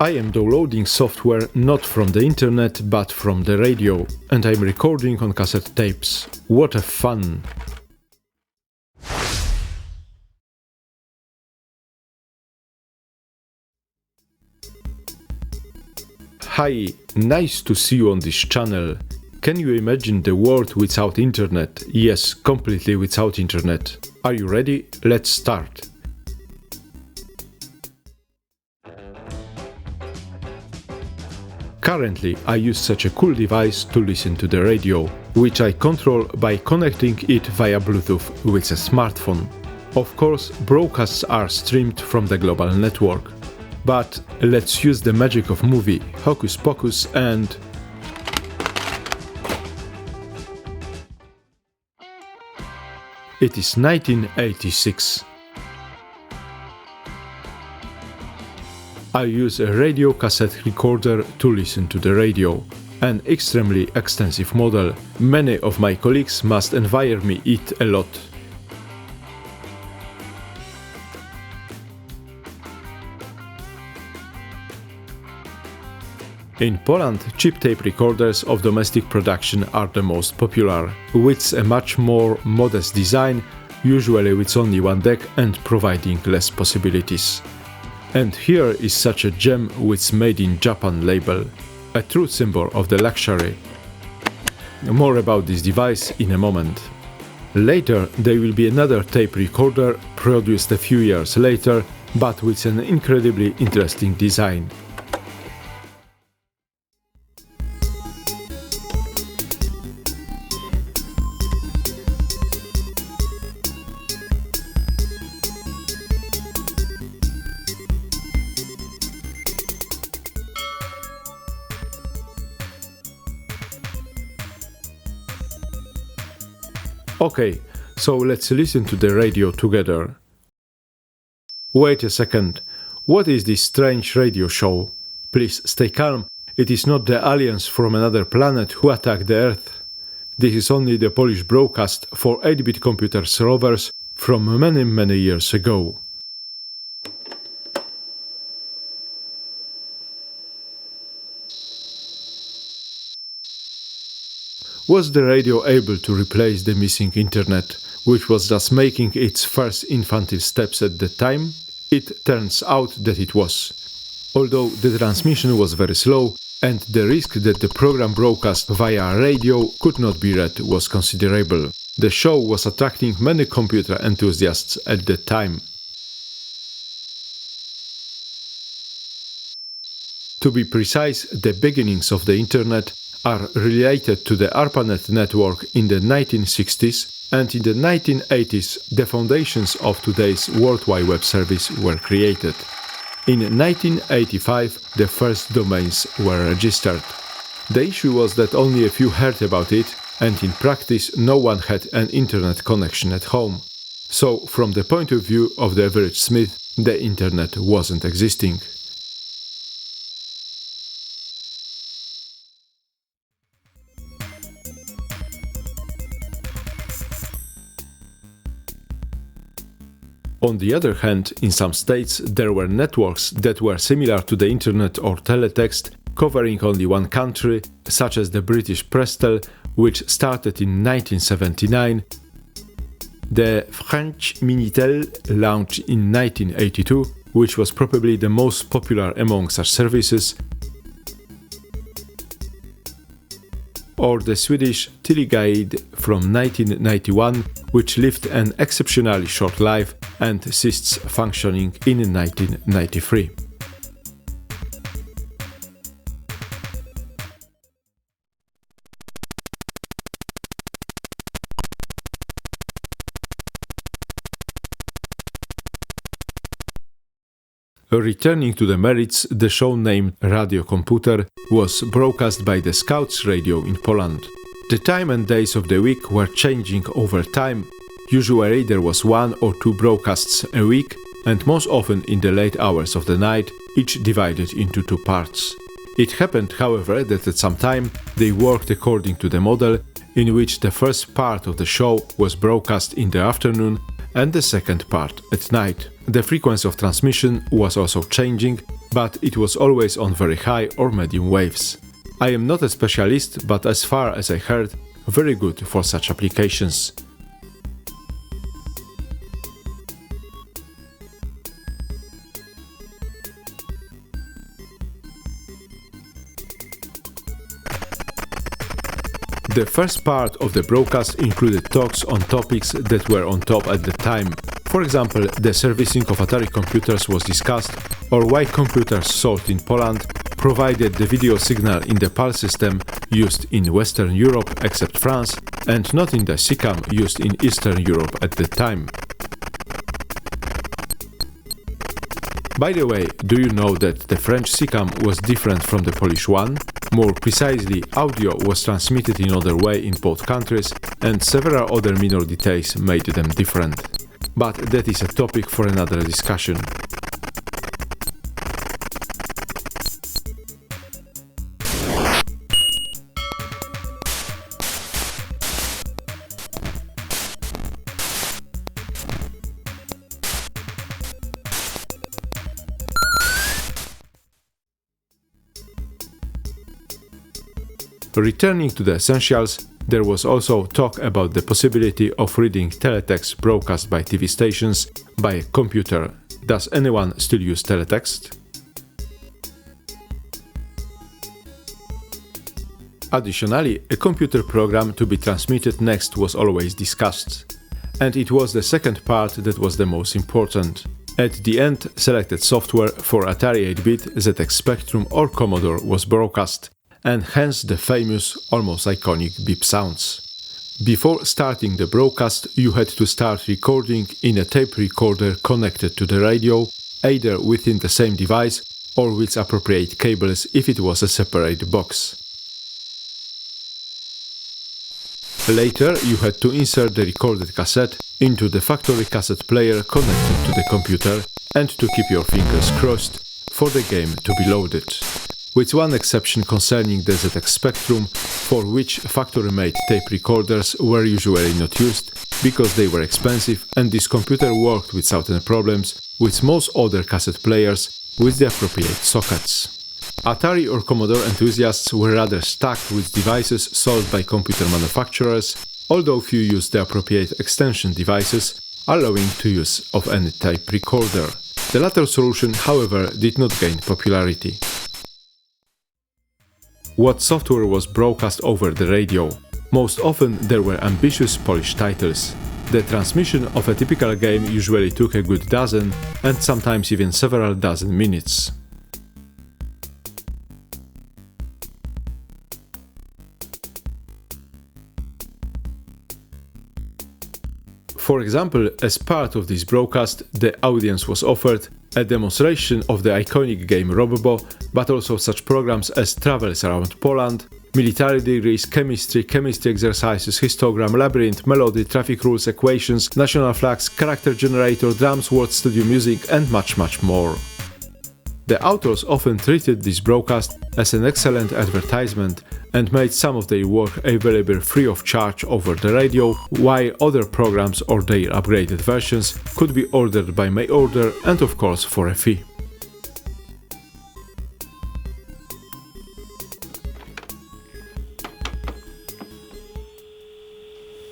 I am downloading software not from the internet but from the radio, and I'm recording on cassette tapes. What a fun! Hi, nice to see you on this channel. Can you imagine the world without internet? Yes, completely without internet. Are you ready? Let's start. Currently, I use such a cool device to listen to the radio, which I control by connecting it via Bluetooth with a smartphone. Of course, broadcasts are streamed from the global network. But let's use the magic of movie, Hocus Pocus, and... It is 1986. I use a radio cassette recorder to listen to the radio. An extremely extensive model. Many of my colleagues must envy me it a lot. In Poland, cheap tape recorders of domestic production are the most popular, with a much more modest design, usually with only one deck and providing less possibilities. And here is such a gem with Made in Japan label, a true symbol of the luxury. More about this device in a moment. Later there will be another tape recorder produced a few years later, but with an incredibly interesting design. Okay, so let's listen to the radio together. Wait a second, what is this strange radio show? Please stay calm, it is not the aliens from another planet who attack the Earth. This is only the Polish broadcast for 8-bit computers rovers from many years ago. Was the radio able to replace the missing internet, which was just making its first infantile steps at the time? It turns out that it was. Although the transmission was very slow, and the risk that the program broadcast via radio could not be read was considerable, the show was attracting many computer enthusiasts at the time. To be precise, the beginnings of the internet are related to the ARPANET network in the 1960s, and in the 1980s the foundations of today's World Wide Web service were created. In 1985 the first domains were registered. The issue was that only a few heard about it, and in practice no one had an internet connection at home. So from the point of view of the average Smith, the internet wasn't existing. On the other hand, in some states there were networks that were similar to the internet or teletext, covering only one country, such as the British Prestel, which started in 1979, the French Minitel launched in 1982, which was probably the most popular among such services, or the Swedish Teleguide from 1991, which lived an exceptionally short life and ceased functioning in 1993. Returning to the merits, the show named Radio Komputer was broadcast by the Scouts Radio in Poland. The time and days of the week were changing over time. Usually there was 1 or 2 broadcasts a week, and most often in the late hours of the night, each divided into 2 parts. It happened, however, that at some time they worked according to the model in which the first part of the show was broadcast in the afternoon and the second part at night. The frequency of transmission was also changing, but it was always on very high or medium waves. I am not a specialist, but as far as I heard, very good for such applications. The first part of the broadcast included talks on topics that were on top at the time. For example, the servicing of Atari computers was discussed, or why computers sold in Poland provided the video signal in the PAL system used in Western Europe except France, and not in the SICAM used in Eastern Europe at the time. By the way, do you know that the French SICAM was different from the Polish one? More precisely, audio was transmitted in other way in both countries, and several other minor details made them different. But that is a topic for another discussion. Returning to the essentials, there was also talk about the possibility of reading teletext broadcast by TV stations by a computer. Does anyone still use teletext? Additionally, a computer program to be transmitted next was always discussed. And it was the second part that was the most important. At the end, selected software for Atari 8-bit, ZX Spectrum or Commodore was broadcast, and hence the famous, almost iconic beep sounds. Before starting the broadcast, you had to start recording in a tape recorder connected to the radio, either within the same device or with appropriate cables if it was a separate box. Later, you had to insert the recorded cassette into the factory cassette player connected to the computer and to keep your fingers crossed for the game to be loaded. With one exception concerning the ZX Spectrum, for which factory-made tape recorders were usually not used because they were expensive and this computer worked without any problems with most other cassette players with the appropriate sockets. Atari or Commodore enthusiasts were rather stuck with devices sold by computer manufacturers, although few used the appropriate extension devices, allowing to use of any tape recorder. The latter solution, however, did not gain popularity. What software was broadcast over the radio? Most often there were ambitious Polish titles. The transmission of a typical game usually took a good dozen and sometimes even several dozen minutes. For example, as part of this broadcast, the audience was offered a demonstration of the iconic game Robobo, but also such programs as Travels Around Poland, Military Degrees, Chemistry exercises, Histogram, Labyrinth, Melody, Traffic Rules, Equations, National Flags, Character Generator, Drums, Word Studio Music, and much more. The authors often treated this broadcast as an excellent advertisement and made some of their work available free of charge over the radio, while other programs or their upgraded versions could be ordered by mail order and of course for a fee.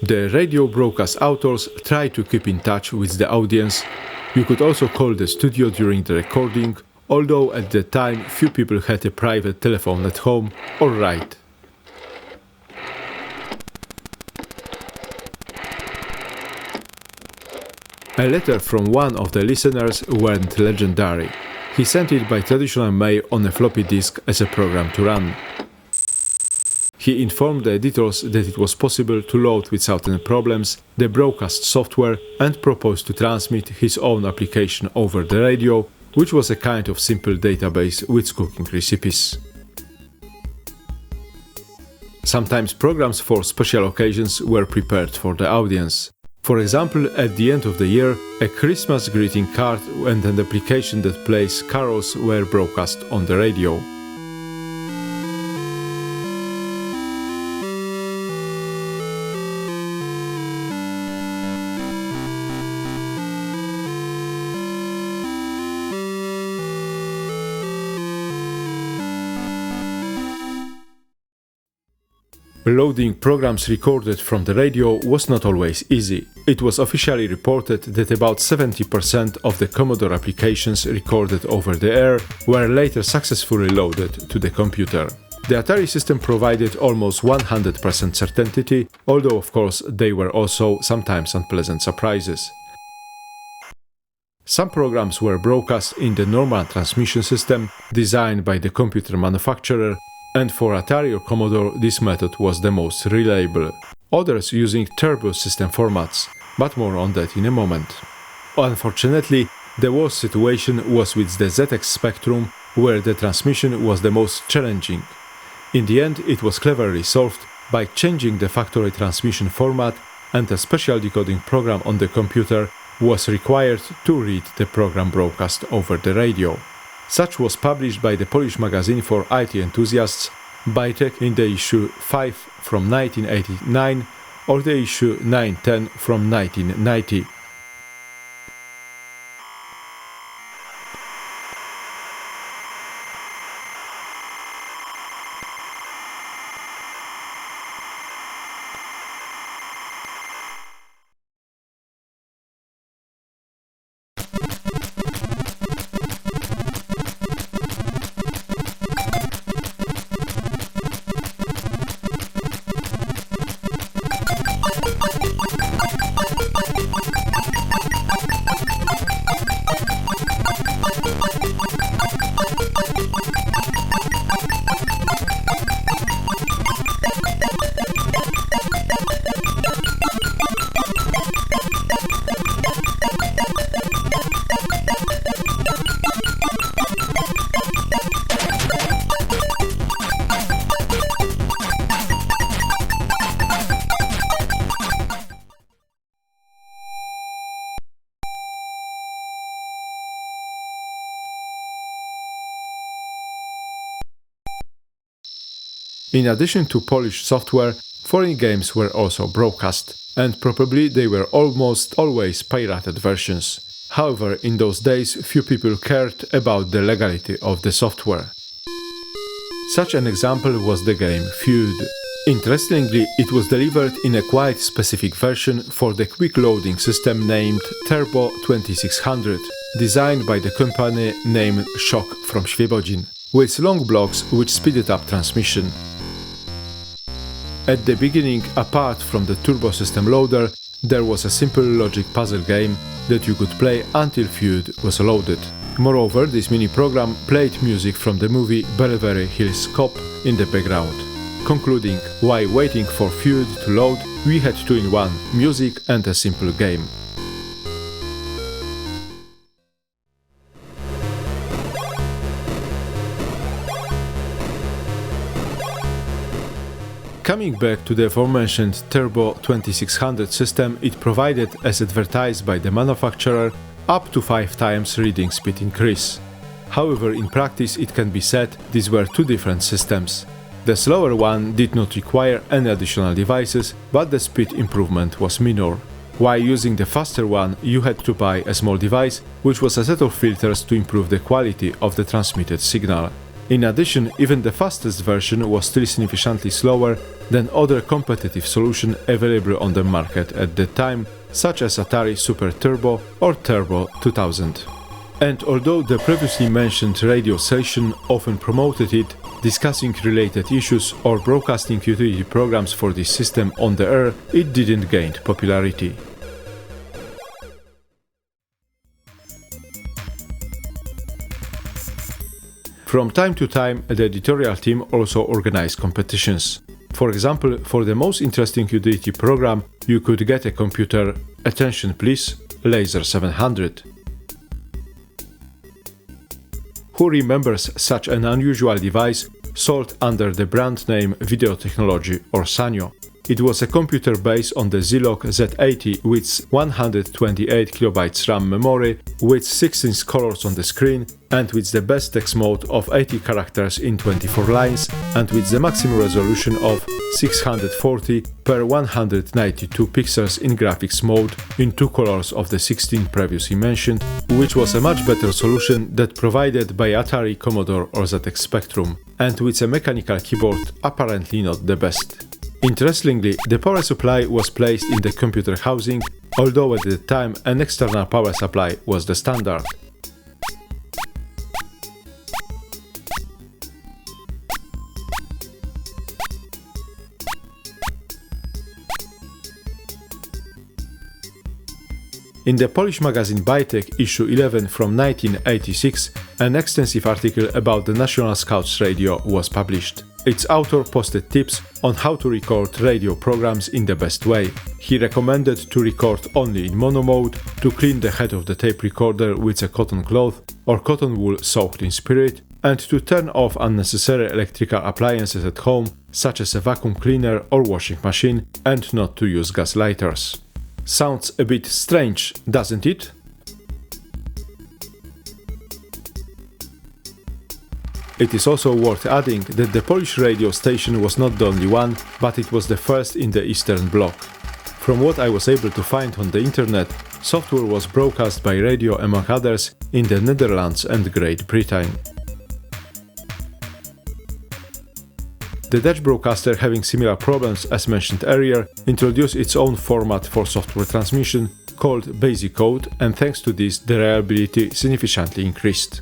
The radio broadcast authors tried to keep in touch with the audience. You could also call the studio during the recording, although at the time few people had a private telephone at home or right. A letter from one of the listeners went legendary. He sent it by traditional mail on a floppy disk as a program to run. He informed the editors that it was possible to load without any problems the broadcast software and proposed to transmit his own application over the radio, which was a kind of simple database with cooking recipes. Sometimes programs for special occasions were prepared for the audience. For example, at the end of the year, a Christmas greeting card and an application that plays carols were broadcast on the radio. Loading programs recorded from the radio was not always easy. It was officially reported that about 70% of the Commodore applications recorded over the air were later successfully loaded to the computer. The Atari system provided almost 100% certainty, although of course they were also sometimes unpleasant surprises. Some programs were broadcast in the normal transmission system designed by the computer manufacturer, and for Atari or Commodore this method was the most reliable. Others using turbo system formats, but more on that in a moment. Unfortunately, the worst situation was with the ZX Spectrum, where the transmission was the most challenging. In the end, it was cleverly solved by changing the factory transmission format, and a special decoding program on the computer was required to read the program broadcast over the radio. Such was published by the Polish magazine for IT enthusiasts, Bytek, in the issue 5 from 1989 or the issue 910 from 1990. In addition to Polish software, foreign games were also broadcast, and probably they were almost always pirated versions. However, in those days few people cared about the legality of the software. Such an example was the game Feud. Interestingly, it was delivered in a quite specific version for the quick loading system named Turbo 2600, designed by the company named Shock from Świebodzin, with long blocks which speeded up transmission. At the beginning, apart from the turbo system loader, there was a simple logic puzzle game that you could play until Feud was loaded. Moreover, this mini program played music from the movie Beverly Hills Cop in the background. Concluding, while waiting for Feud to load, we had two-in-one, music and a simple game. Coming back to the aforementioned Turbo 2600 system, it provided, as advertised by the manufacturer, up to 5 times reading speed increase. However, in practice it can be said these were two different systems. The slower one did not require any additional devices, but the speed improvement was minor. While using the faster one, you had to buy a small device, which was a set of filters to improve the quality of the transmitted signal. In addition, even the fastest version was still significantly slower than other competitive solutions available on the market at that time, such as Atari Super Turbo or Turbo 2000. And although the previously mentioned radio station often promoted it, discussing related issues or broadcasting utility programs for this system on the air, it didn't gain popularity. From time to time, the editorial team also organized competitions. For example, for the most interesting utility program, you could get a computer, attention please, Laser 700. Who remembers such an unusual device sold under the brand name Video Technology or Sanyo? It was a computer based on the Zilog Z80 with 128 KB RAM memory, with 16 colors on the screen, and with the best text mode of 80 characters in 24 lines, and with the maximum resolution of 640 per 192 pixels in graphics mode in 2 colors of the 16 previously mentioned, which was a much better solution that provided by Atari, Commodore or ZX Spectrum, and with a mechanical keyboard apparently not the best. Interestingly, the power supply was placed in the computer housing, although at the time an external power supply was the standard. In the Polish magazine Bajtek, issue 11 from 1986, an extensive article about the National Scouts Radio was published. Its author posted tips on how to record radio programs in the best way. He recommended to record only in mono mode, to clean the head of the tape recorder with a cotton cloth or cotton wool soaked in spirit, and to turn off unnecessary electrical appliances at home, such as a vacuum cleaner or washing machine, and not to use gas lighters. Sounds a bit strange, doesn't it? It is also worth adding that the Polish radio station was not the only one, but it was the first in the Eastern Bloc. From what I was able to find on the internet, software was broadcast by radio among others in the Netherlands and Great Britain. The Dutch broadcaster, having similar problems as mentioned earlier, introduced its own format for software transmission called Basic Code, and thanks to this the reliability significantly increased.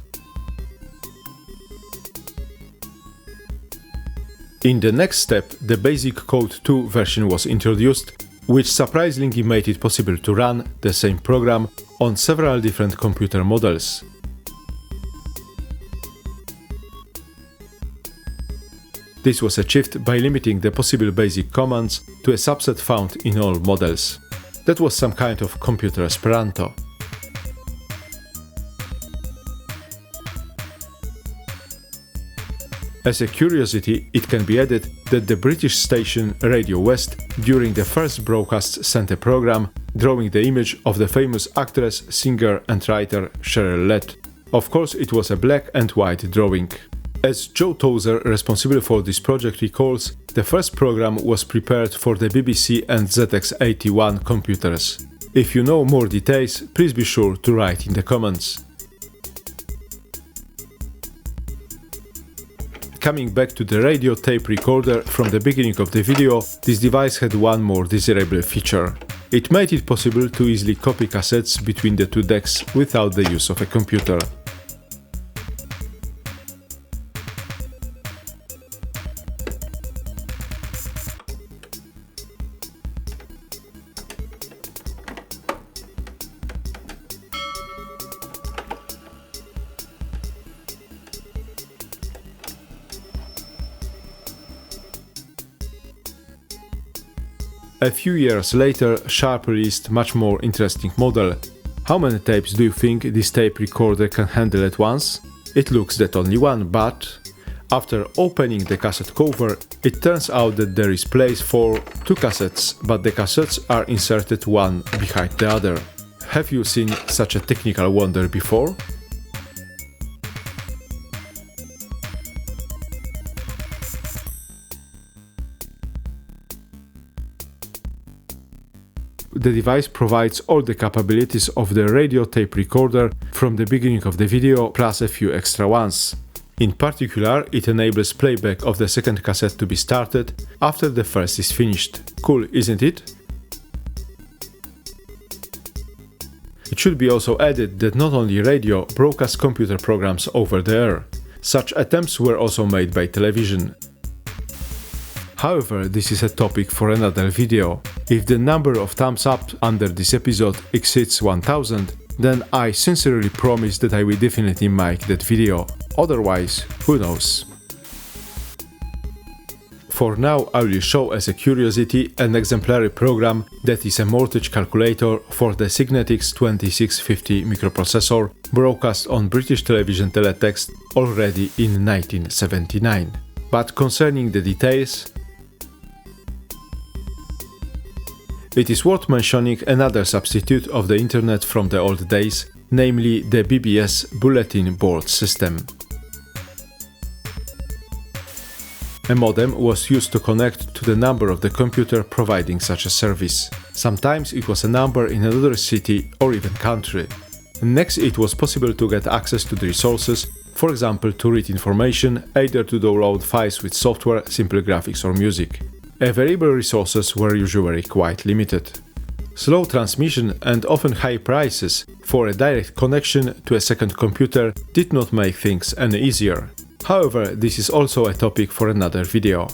In the next step, the Basic Code 2 version was introduced, which surprisingly made it possible to run the same program on several different computer models. This was achieved by limiting the possible basic commands to a subset found in all models. That was some kind of computer Esperanto. As a curiosity, it can be added that the British station Radio West during the first broadcast sent a program drawing the image of the famous actress, singer and writer Cheryl Ledd. Of course, it was a black and white drawing. As Joe Tozer, responsible for this project, recalls, the first program was prepared for the BBC and ZX81 computers. If you know more details, please be sure to write in the comments. Coming back to the radio tape recorder from the beginning of the video, this device had one more desirable feature. It made it possible to easily copy cassettes between the two decks without the use of a computer. A few years later, Sharp released much more interesting model. How many tapes do you think this tape recorder can handle at once? It looks that only one, but after opening the cassette cover, it turns out that there is place for two cassettes, but the cassettes are inserted one behind the other. Have you seen such a technical wonder before? The device provides all the capabilities of the radio tape recorder from the beginning of the video, plus a few extra ones. In particular, it enables playback of the second cassette to be started after the first is finished. Cool, isn't it? It should be also added that not only radio broadcasts computer programs over the air. Such attempts were also made by television. However, this is a topic for another video. If the number of thumbs up under this episode exceeds 1000, then I sincerely promise that I will definitely make that video. Otherwise, who knows? For now, I will show as a curiosity an exemplary program that is a voltage calculator for the Signetics 2650 microprocessor, broadcast on British television teletext already in 1979. But concerning the details, it is worth mentioning another substitute of the internet from the old days, namely the BBS Bulletin Board System. A modem was used to connect to the number of the computer providing such a service. Sometimes it was a number in another city or even country. Next, it was possible to get access to the resources, for example to read information, either to download files with software, simple graphics or music. Available resources were usually quite limited. Slow transmission and often high prices for a direct connection to a second computer did not make things any easier. However, this is also a topic for another video.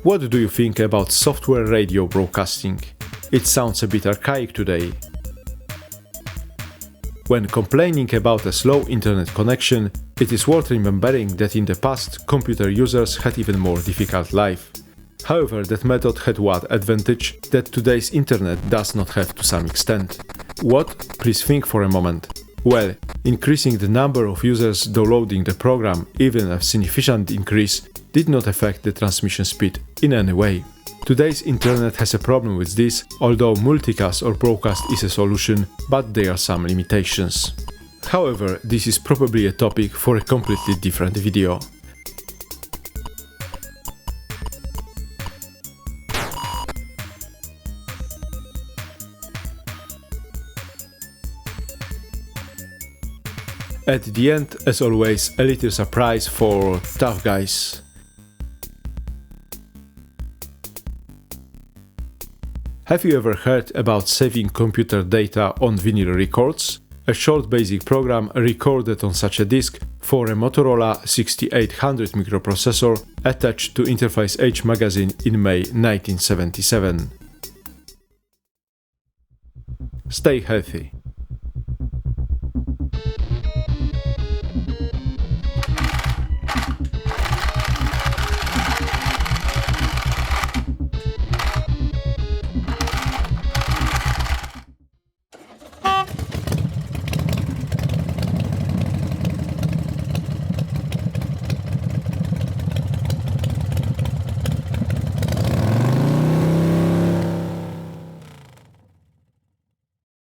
What do you think about software radio broadcasting? It sounds a bit archaic today. When complaining about a slow internet connection, it is worth remembering that in the past, computer users had even more difficult life. However, that method had one advantage that today's internet does not have to some extent. What? Please think for a moment. Well, increasing the number of users downloading the program, even a significant increase, did not affect the transmission speed in any way. Today's internet has a problem with this, although multicast or broadcast is a solution, but there are some limitations. However, this is probably a topic for a completely different video. At the end, as always, a little surprise for tough guys. Have you ever heard about saving computer data on vinyl records? A short basic program recorded on such a disk for a Motorola 6800 microprocessor attached to Interface Age magazine in May 1977. Stay healthy.